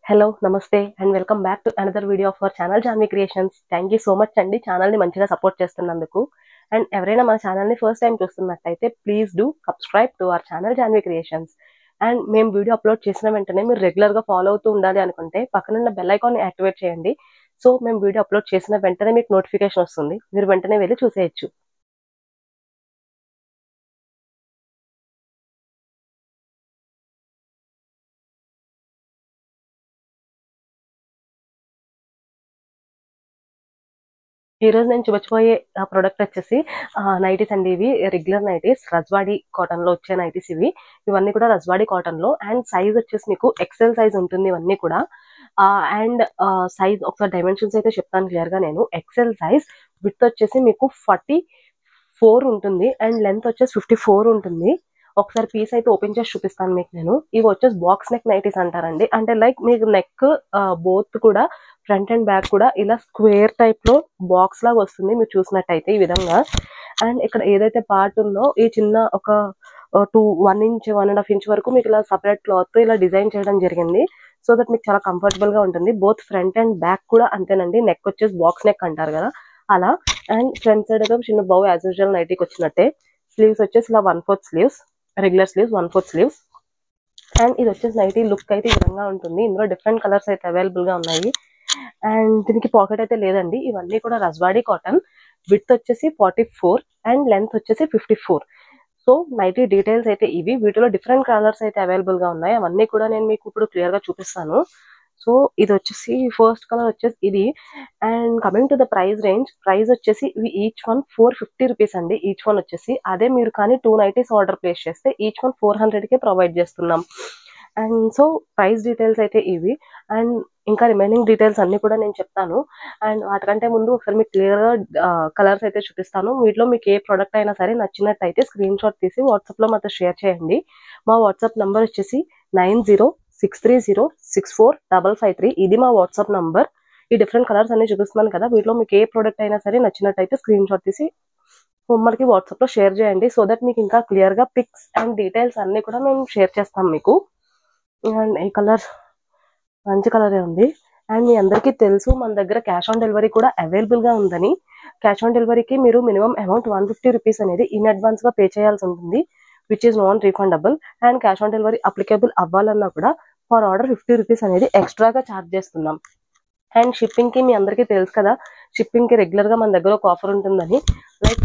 Hello, namaste, and welcome back to another video of our channel Janvi Creations. Thank you so much అండి channel ని మంచిగా support చేస్తున్నందుకు. And ఎవరైనా మన channel ని ఫస్ట్ టైం చూస్తున్నట్లయితే please do subscribe to our channel Janvi creations. And మేము video upload చేసిన వెంటనే మీరు రెగ్యులర్ గా ఫాలో అవుతూ ఉండాలి అనుకుంటే పక్కన ఉన్న బెల్ ఐకాన్ ని యాక్టివేట్ చేయండి. సో మేము వీడియో అప్లోడ్ చేసిన వెంటనే మీకు నోటిఫికేషన్ వస్తుంది, మీరు వెంటనే వెళ్ళి చూసేయచ్చు. ఈ రోజు నేను చూపించబోయే ప్రోడక్ట్ వచ్చేసి నైటీస్ అండి. ఇవి రెగ్యులర్ నైటీస్, రజ్వాడి కాటన్ లో వచ్చే నైటీస్ ఇవన్నీ కూడా రజ్వాడి కాటన్ లో. అండ్ సైజ్ వచ్చేసి మీకు ఎక్సెల్ సైజ్ ఉంటుంది ఇవన్నీ కూడా. అండ్ సైజ్ ఒకసారి డైమెన్షన్స్ అయితే చెప్తాను క్లియర్ గా. నేను ఎక్సెల్ సైజ్ విడ్త్ వచ్చేసి మీకు 44 ఉంటుంది అండ్ లెంత్ వచ్చేసి 54 ఉంటుంది. ఒకసారి పీస్ అయితే ఓపెన్ చేసి చూపిస్తాను మీకు నేను. ఇవి వచ్చేసి బాక్స్ నెక్ నైటీస్ అంటారండి. అంటే లైక్ మీకు నెక్ బోత్ కూడా ఫ్రంట్ అండ్ బ్యాక్ కూడా ఇలా స్క్వేర్ టైప్ లో బాక్స్ లాగా వస్తుంది మీరు చూసినట్టయితే ఈ విధంగా. అండ్ ఇక్కడ ఏదైతే పార్ట్ ఉందో ఈ చిన్న ఒక 1 ఇంచ్ 1.5 ఇంచ్ వరకు మీకు ఇలా సపరేట్ క్లాత్ ఇలా డిజైన్ చేయడం జరిగింది. సో దట్ మీకు చాలా కంఫర్టబుల్ గా ఉంటుంది. బోత్ ఫ్రంట్ అండ్ బ్యాక్ కూడా అంతేనండి. నెక్ వచ్చేసి బాక్స్ నెక్ అంటారు కదా అలా. అండ్ ఫ్రంట్ సైడ్ అయితే చిన్న బౌ యాజ్ యూజువల్ నైటీకి వచ్చినట్టే. స్లీవ్స్ వచ్చేసి ఇలా 1/4 sleeves, regular sleeves 1/4 sleeves. And ఇది వచ్చేసి నైటీ లుక్ అయితే ఈ విధంగా ఉంటుంది. ఇందులో డిఫరెంట్ కలర్స్ అయితే అవైలబుల్ గా ఉన్నాయి. అండ్ దీనికి పాకెట్ అయితే లేదండి. ఇవన్నీ కూడా రజ్వాడి కాటన్. విడ్త్ వచ్చేసి 44 అండ్ లెంత్ వచ్చేసి 54. సో నైటీ డీటెయిల్స్ అయితే ఇవి. వీటిలో డిఫరెంట్ కలర్స్ అయితే అవైలబుల్ గా ఉన్నాయి. అవన్నీ కూడా నేను మీకు ఇప్పుడు క్లియర్ గా చూపిస్తాను. సో ఇది వచ్చేసి ఫస్ట్ కలర్ వచ్చేసి ఇది. And coming to the price range, price వచ్చేసి ఇవి ఈచ్ వన్ 450 రూపీస్ అండి. ఈచ్ వన్ వచ్చేసి అదే మీరు కానీ 2 నైటీస్ ఆర్డర్ ప్లేస్ చేస్తే ఈచ్ వన్ 400 కే ప్రొవైడ్ చేస్తున్నాం. అండ్ సో ప్రైస్ డీటెయిల్స్ అయితే ఇవి. అండ్ ఇంకా రిమైనింగ్ డీటెయిల్స్ అన్ని కూడా నేను చెప్తాను. అండ్ వాటికంటే ముందు ఒకసారి మీకు క్లియర్ గా కలర్స్ అయితే చూపిస్తాను. వీటిలో మీకు ఏ ప్రోడక్ట్ అయినా సరే నచ్చినట్టయితే స్క్రీన్ షాట్ తీసి వాట్సాప్ లో మాతో షేర్ చేయండి. మా వాట్సాప్ నంబర్ వచ్చేసి 9063064553. ఇది మా వాట్సాప్ నంబర్. ఈ డిఫరెంట్ కలర్స్ అన్ని చూపిస్తున్నాను కదా, వీటిలో మీకు ఏ ప్రోడక్ట్ అయినా సరే నచ్చినట్టయితే స్క్రీన్ షాట్ తీసి మనకి వాట్సాప్ లో షేర్ చేయండి. సో దట్ మీకు ఇంకా క్లియర్ గా పిక్స్ అండ్ డీటెయిల్స్ అన్ని కూడా మేము షేర్ చేస్తాం మీకు. అండ్ ఈ కలర్ మంచి కలరే ఉంది. అండ్ మీ అందరికీ తెలుసు మన దగ్గర క్యాష్ ఆన్ డెలివరీ కూడా అవైలబుల్ గా ఉందని. క్యాష్ ఆన్ డెలివరీకి మీరు మినిమం అమౌంట్ 150 రూపీస్ అనేది ఇన్ అడ్వాన్స్ గా పే చేయాల్సి ఉంటుంది, which is non refundable. And cash on delivery applicable అవ్వాలన్నా కూడా ఫర్ ఆర్డర్ 50 రూపీస్ అనేది ఎక్స్ట్రాగా ఛార్జ్ చేస్తున్నాం. అండ్ షిప్పింగ్ కి మీ అందరికీ తెలుసు కదా, షిప్పింగ్ కి రెగ్యులర్ గా మన దగ్గర ఒక ఆఫర్ ఉంటుందని. లైక్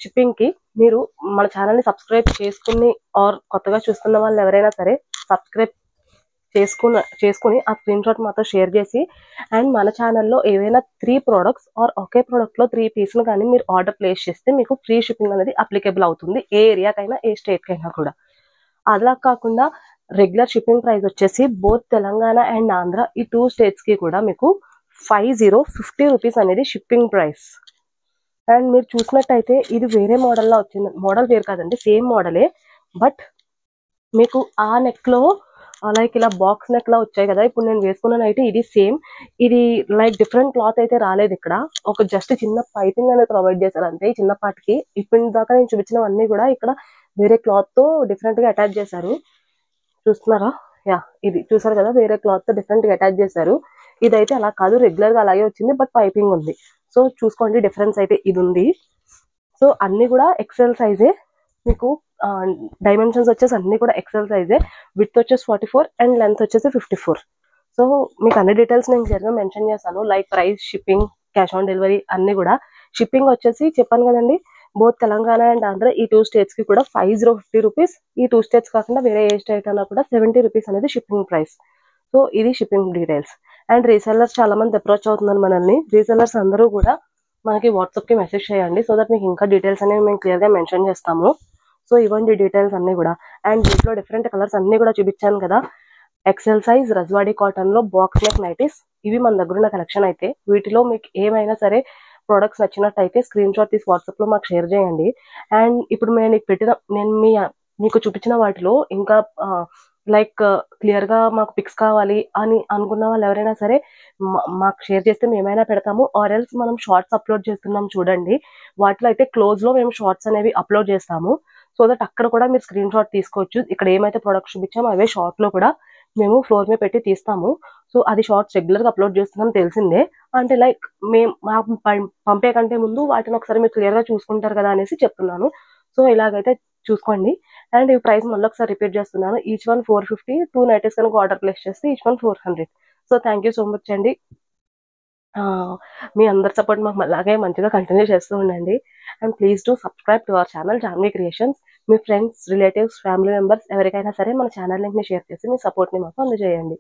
షిప్పింగ్ కి మీరు మన ఛానల్ ని సబ్స్క్రైబ్ చేసుకుని ఆర్ కొత్తగా చూస్తున్న వాళ్ళు ఎవరైనా సరే సబ్స్క్రైబ్ చేసుకుని ఆ స్క్రీన్ షాట్ మాతో షేర్ చేసి అండ్ మన ఛానల్లో ఏవైనా 3 ప్రోడక్ట్స్ ఆర్ ఒకే ప్రోడక్ట్ లో 3 పీసులు కానీ మీరు ఆర్డర్ ప్లేస్ చేస్తే మీకు ఫ్రీ షిప్పింగ్ అనేది అప్లికేబుల్ అవుతుంది, ఏ ఏరియాకైనా ఏ స్టేట్ కైనా కూడా. అలా కాకుండా రెగ్యులర్ షిప్పింగ్ ప్రైస్ వచ్చేసి బోత్ తెలంగాణ అండ్ ఆంధ్ర ఈ 2 స్టేట్స్ కి కూడా మీకు 50 రూపీస్ అనేది షిప్పింగ్ ప్రైస్. అండ్ మీరు చూసినట్టయితే ఇది వేరే మోడల్లో వచ్చింది. మోడల్ వేరు కాదండి, సేమ్ మోడలే. బట్ మీకు ఆ నెక్ లో లైక్ ఇలా బాక్స్ నెక్ లా వచ్చాయి కదా, ఇప్పుడు నేను వేసుకున్నాను అయితే ఇది సేమ్. ఇది లైక్ డిఫరెంట్ క్లాత్ అయితే రాలేదు. ఇక్కడ ఒక జస్ట్ చిన్న పైపింగ్ అనేది ప్రొవైడ్ చేశారు అంతే ఈ చిన్న పార్ట్కి. ఇప్పుడు దాకా నేను చూపించినవన్నీ కూడా ఇక్కడ వేరే క్లాత్ తో డిఫరెంట్ గా అటాచ్ చేశారు. చూస్తున్నారా? యా, ఇది చూసారు కదా, వేరే క్లాత్ తో డిఫరెంట్ గా అటాచ్ చేశారు. ఇదైతే అలా కాదు, రెగ్యులర్ గా అలాగే వచ్చింది బట్ పైపింగ్ ఉంది. సో చూసుకోండి, డిఫరెన్స్ అయితే ఇది ఉంది. సో అన్ని కూడా ఎక్సెల్ సైజే మీకు. డైమెన్షన్స్ వచ్చేసి అన్ని కూడా ఎక్సెల్ సైజే. విడ్త్ వచ్చేసి 44 అండ్ లెంత్ వచ్చేసి 54. సో మీకు అన్ని డీటెయిల్స్ నేను క్లియర్గా మెన్షన్ చేశాను, like price, shipping, cash on delivery అన్ని కూడా. షిప్పింగ్ వచ్చేసి చెప్పాను కదండి, బోత్ తెలంగాణ అండ్ ఆంధ్ర ఈ 2 స్టేట్స్ కి కూడా 50 రూపీస్. ఈ 2 స్టేట్స్ కాకుండా వేరే ఏ స్టేట్ అన్నా కూడా 70 రూపీస్ అనేది షిప్పింగ్ ప్రైస్. సో ఇది షిప్పింగ్ డీటెయిల్స్. అండ్ రీసెల్లర్స్ చాలా మంది అప్రోచ్ అవుతున్నారు మనల్ని. రీసెల్లర్స్ అందరూ కూడా మనకి వాట్సాప్ కి మెసేజ్ చేయండి, సో దట్ మీకు ఇంకా డీటెయిల్స్ అనేవి మేము క్లియర్ గా మెన్షన్ చేస్తాము. సో ఇవ్వండి డీటెయిల్స్ అన్ని కూడా. అండ్ వీటిలో డిఫరెంట్ కలర్స్ అన్ని కూడా చూపించాను కదా. ఎక్సెల్ సైజ్ రజ్వాడి కాటన్ లో బాక్స్ నెక్ నైటీస్ ఇవి మన దగ్గర ఉన్న కలెక్షన్ అయితే. వీటిలో మీకు ఏమైనా సరే ప్రొడక్ట్స్ నచ్చినట్టయితే స్క్రీన్ షాట్ తీసి వాట్సాప్ లో మాకు షేర్ చేయండి. అండ్ ఇప్పుడు నేను మీకు చూపించిన వాటిలో ఇంకా లైక్ క్లియర్ గా మాకు పిక్స్ కావాలి అని అనుకున్న వాళ్ళు ఎవరైనా సరే మాకు షేర్ చేస్తే మేమైనా పెడతాము. ఆర్ ఎల్స్ మనం షార్ట్స్ అప్లోడ్ చేస్తున్నాం చూడండి, వాటిలో అయితే క్లోజ్ లో మేము షార్ట్స్ అనేవి అప్లోడ్ చేస్తాము. సో దట్ అక్కడ కూడా మీరు స్క్రీన్ షాట్ తీసుకోవచ్చు. ఇక్కడ ఏమైతే ప్రొడక్ట్స్ చూపించామో అవే షార్ట్ లో కూడా మేము ఫ్లోర్ మీద పెట్టి తీస్తాము. సో అది షార్ట్స్ రెగ్యులర్గా అప్లోడ్ చేస్తున్నాం తెలిసిందే. అంటే లైక్ మేము మాకు పంపే కంటే ముందు వాటిని ఒకసారి మీరు క్లియర్గా చూసుకుంటారు కదా అనేసి చెప్తున్నాను. సో ఇలాగైతే చూసుకోండి. అండ్ ఈ ప్రైస్ మళ్ళీ ఒకసారి రిపీట్ చేస్తున్నాను. ఈచ్ వన్ 450, 2 నైటీస్ కనుక ఆర్డర్ ప్లేస్ చేస్తే each one 400. So thank you so much అండి. మీ అందరి సపోర్ట్ మాకు అలాగే మంచిగా కంటిన్యూ చేస్తూ ఉండండి. And please do subscribe to our channel Janhvi creations. Me friends, relatives, family members ఎవరికైనా సరే మన ఛానల్ లింక్ని షేర్ చేసి మీ సపోర్ట్ని మాకు అందజేయండి.